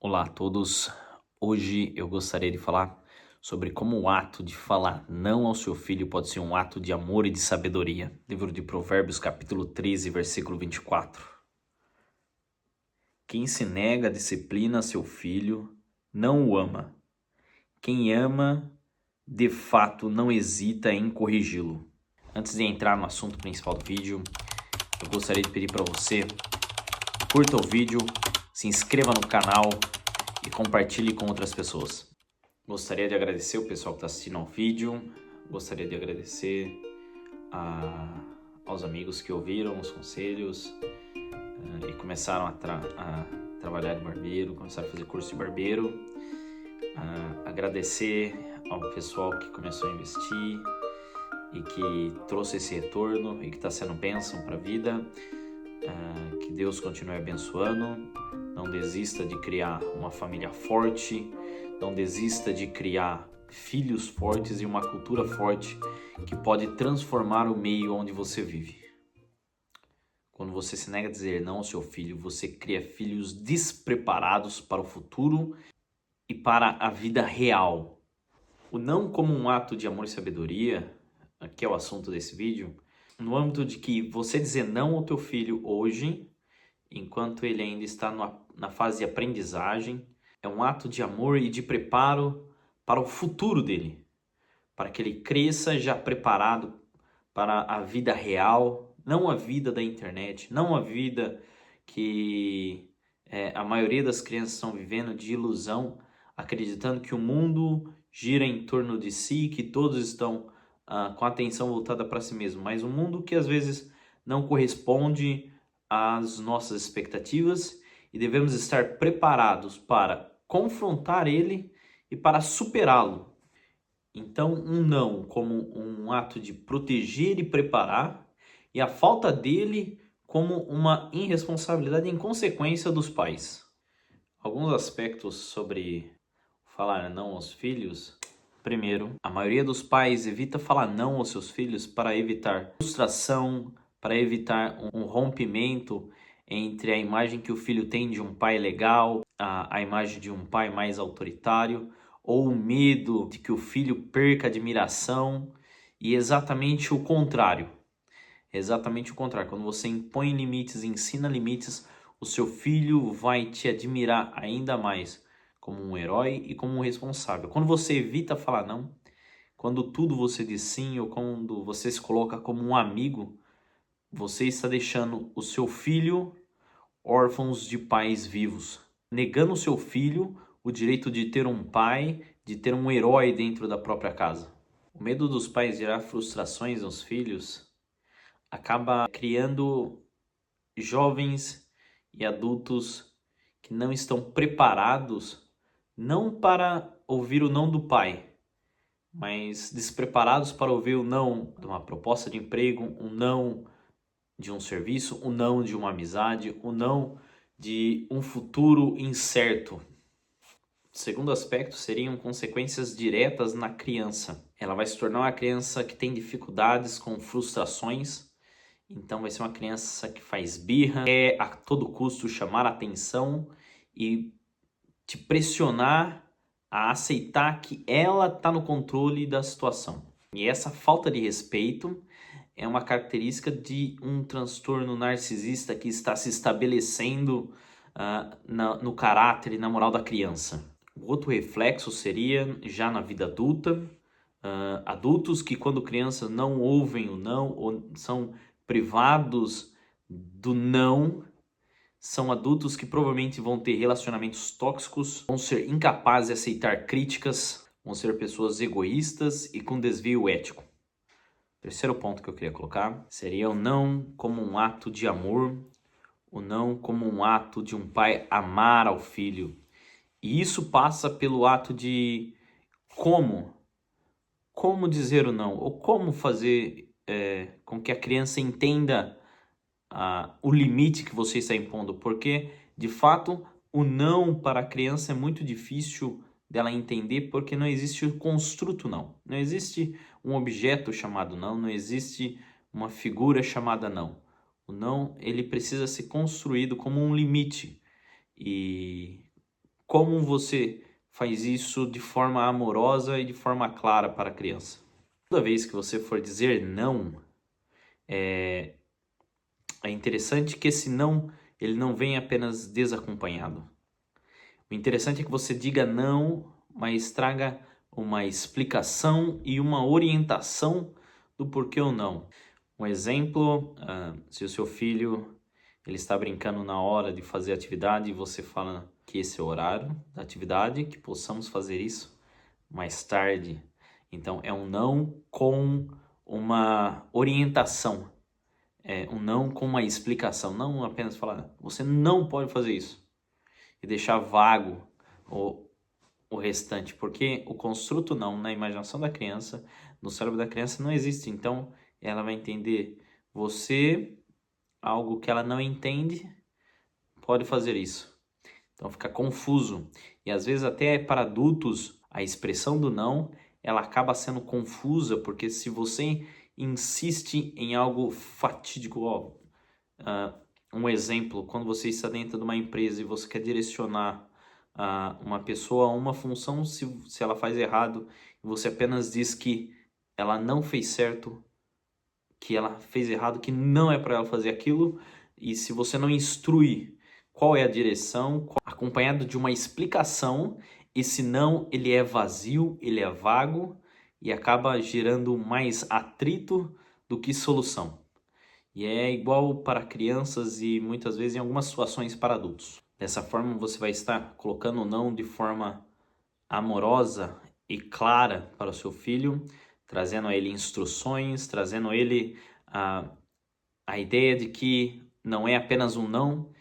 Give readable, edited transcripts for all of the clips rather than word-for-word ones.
Olá a todos. Hoje eu gostaria de falar sobre como o ato de falar não ao seu filho pode ser um ato de amor e de sabedoria. Livro de Provérbios, capítulo 13, versículo 24. Quem se nega a disciplina a seu filho não o ama. Quem ama, de fato, não hesita em corrigi-lo. Antes de entrar no assunto principal do vídeo, eu gostaria de pedir para você curta o vídeo, se inscreva no canal e compartilhe com outras pessoas. Gostaria de agradecer o pessoal que está assistindo ao vídeo, gostaria de agradecer aos amigos que ouviram os conselhos e começaram a trabalhar de barbeiro, começaram a fazer curso de barbeiro. Agradecer ao pessoal que começou a investir e que trouxe esse retorno e que está sendo bênção para a vida. Que Deus continue abençoando. Não desista de criar uma família forte, não desista de criar filhos fortes e uma cultura forte que pode transformar o meio onde você vive. Quando você se nega a dizer não ao seu filho, você cria filhos despreparados para o futuro e para a vida real. O não como um ato de amor e sabedoria, que é o assunto desse vídeo, no âmbito de que você dizer não ao teu filho hoje, enquanto ele ainda está na fase de aprendizagem, é um ato de amor e de preparo para o futuro dele, para que ele cresça já preparado para a vida real, não a vida da internet, não a vida que a maioria das crianças estão vivendo de ilusão, acreditando que o mundo gira em torno de si, que todos estão com a atenção voltada para si mesmo, mas um mundo que às vezes não corresponde às nossas expectativas e devemos estar preparados para confrontar ele e para superá-lo. Então, um não como um ato de proteger e preparar, e a falta dele como uma irresponsabilidade em consequência dos pais. Alguns aspectos sobre falar não aos filhos. Primeiro, a maioria dos pais evita falar não aos seus filhos para evitar frustração, para evitar um rompimento entre a imagem que o filho tem de um pai legal, a imagem de um pai mais autoritário, ou o medo de que o filho perca a admiração, e exatamente o contrário. Exatamente o contrário. Quando você impõe limites, ensina limites, o seu filho vai te admirar ainda mais como um herói e como um responsável. Quando você evita falar não, quando tudo você diz sim, ou quando você se coloca como um amigo, você está deixando o seu filho órfãos de pais vivos, negando o seu filho o direito de ter um pai, de ter um herói dentro da própria casa. O medo dos pais gerar frustrações nos filhos acaba criando jovens e adultos que não estão preparados não para ouvir o não do pai, mas despreparados para ouvir o não de uma proposta de emprego, um não de um serviço, um não de uma amizade, um não de um futuro incerto. O segundo aspecto seriam consequências diretas na criança. Ela vai se tornar uma criança que tem dificuldades com frustrações. Então vai ser uma criança que faz birra, quer a todo custo chamar a atenção e te pressionar a aceitar que ela está no controle da situação. E essa falta de respeito é uma característica de um transtorno narcisista que está se estabelecendo no caráter e na moral da criança. O outro reflexo seria já na vida adulta, adultos que quando crianças não ouvem o não ou são privados do não, são adultos que provavelmente vão ter relacionamentos tóxicos, vão ser incapazes de aceitar críticas, vão ser pessoas egoístas e com desvio ético. Terceiro ponto que eu queria colocar seria o não como um ato de amor, o não como um ato de um pai amar ao filho. E isso passa pelo ato de como dizer o não, ou como fazer com que a criança entenda o limite que você está impondo, porque de fato o não para a criança é muito difícil dela entender, porque não existe o construto não existe um objeto chamado não existe uma figura chamada não. O não, ele precisa ser construído como um limite, e Como você faz isso de forma amorosa e de forma clara para a criança? Toda vez que você for dizer não, é interessante que esse não, ele não venha apenas desacompanhado. O interessante é que você diga não, mas traga uma explicação e uma orientação do porquê ou não. Um exemplo, se o seu filho ele está brincando na hora de fazer a atividade e você fala que esse é o horário da atividade, que possamos fazer isso mais tarde. Então é um não com uma orientação, é um não com uma explicação, não apenas falar você não pode fazer isso e deixar vago o restante, porque o construto não, na imaginação da criança, no cérebro da criança não existe. Então ela vai entender você, algo que ela não entende, pode fazer isso. Então fica confuso. E às vezes até para adultos a expressão do não, ela acaba sendo confusa, porque se você insiste em algo fatídico, um exemplo, quando você está dentro de uma empresa e você quer direcionar uma pessoa a uma função, se ela faz errado, você apenas diz que ela não fez certo, que ela fez errado, que não é para ela fazer aquilo, e se você não instrui qual é a direção, acompanhado de uma explicação, esse não ele é vazio, ele é vago e acaba gerando mais atrito do que solução. E é igual para crianças e muitas vezes em algumas situações para adultos. Dessa forma você vai estar colocando o não de forma amorosa e clara para o seu filho, trazendo a ele instruções, trazendo a ele a ideia de que não é apenas um não,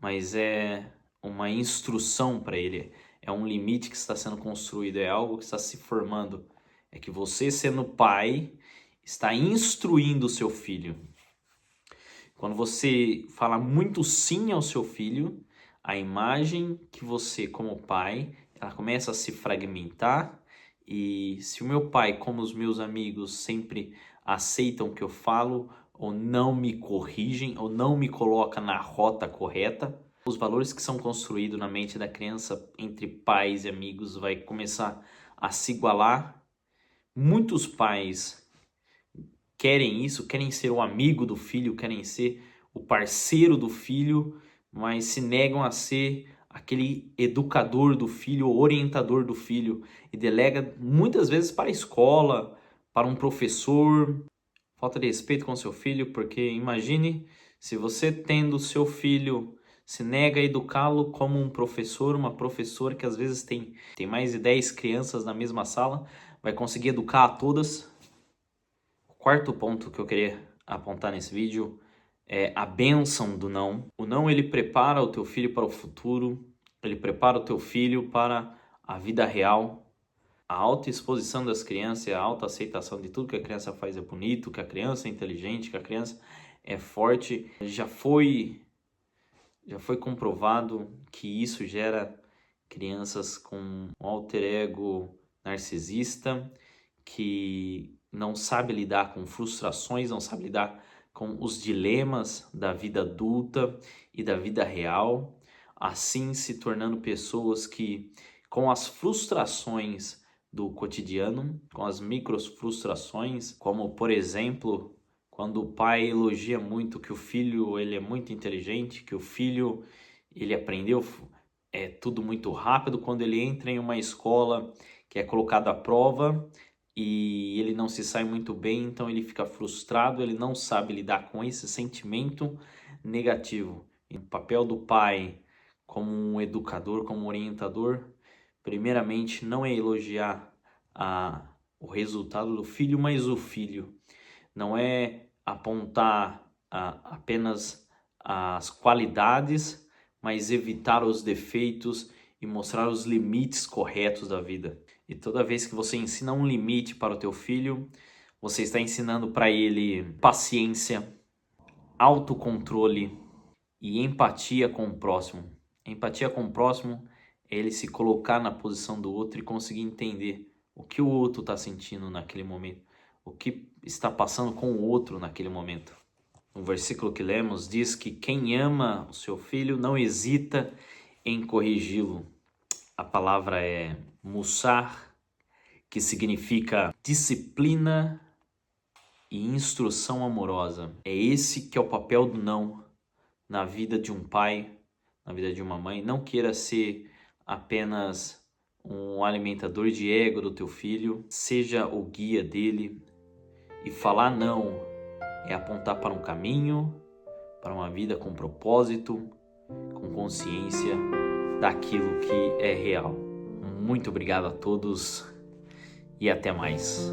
mas é uma instrução para ele, é um limite que está sendo construído, é algo que está se formando. É que você, sendo pai, está instruindo o seu filho. Quando você fala muito sim ao seu filho, a imagem que você, como pai, ela começa a se fragmentar. E se o meu pai, como os meus amigos, sempre aceitam o que eu falo, ou não me corrigem, ou não me colocam na rota correta, os valores que são construídos na mente da criança entre pais e amigos vai começar a se igualar. Muitos pais querem isso, querem ser o amigo do filho, querem ser o parceiro do filho, mas se negam a ser aquele educador do filho, o orientador do filho, e delega muitas vezes para a escola, para um professor. Falta de respeito com seu filho, porque imagine se você tendo seu filho se nega a educá-lo como um professor, uma professora que às vezes tem mais de 10 crianças na mesma sala, vai conseguir educar a todas. Quarto ponto que eu queria apontar nesse vídeo é a bênção do não. O não, ele prepara o teu filho para o futuro, ele prepara o teu filho para a vida real. A autoexposição das crianças, a autoaceitação de tudo que a criança faz é bonito, que a criança é inteligente, que a criança é forte. Já foi comprovado que isso gera crianças com um alter ego narcisista, que não sabe lidar com frustrações, não sabe lidar com os dilemas da vida adulta e da vida real, assim se tornando pessoas que, com as frustrações do cotidiano, com as micro frustrações, como por exemplo, quando o pai elogia muito que o filho ele é muito inteligente, que o filho ele aprendeu tudo muito rápido, quando ele entra em uma escola que é colocado à prova e ele não se sai muito bem, então ele fica frustrado, ele não sabe lidar com esse sentimento negativo. E o papel do pai como um educador, como um orientador, primeiramente não é elogiar o resultado do filho, mas o filho. Não é apontar apenas as qualidades, mas evitar os defeitos e mostrar os limites corretos da vida. E toda vez que você ensina um limite para o teu filho, você está ensinando para ele paciência, autocontrole e empatia com o próximo. Empatia com o próximo é ele se colocar na posição do outro e conseguir entender o que o outro está sentindo naquele momento, o que está passando com o outro naquele momento. No versículo que lemos diz que quem ama o seu filho não hesita em corrigi-lo. A palavra é mussar, que significa disciplina e instrução amorosa. É esse que é o papel do não na vida de um pai, na vida de uma mãe. Não queira ser apenas um alimentador de ego do teu filho, seja o guia dele. E falar não é apontar para um caminho, para uma vida com propósito, com consciência daquilo que é real. Muito obrigado a todos e até mais.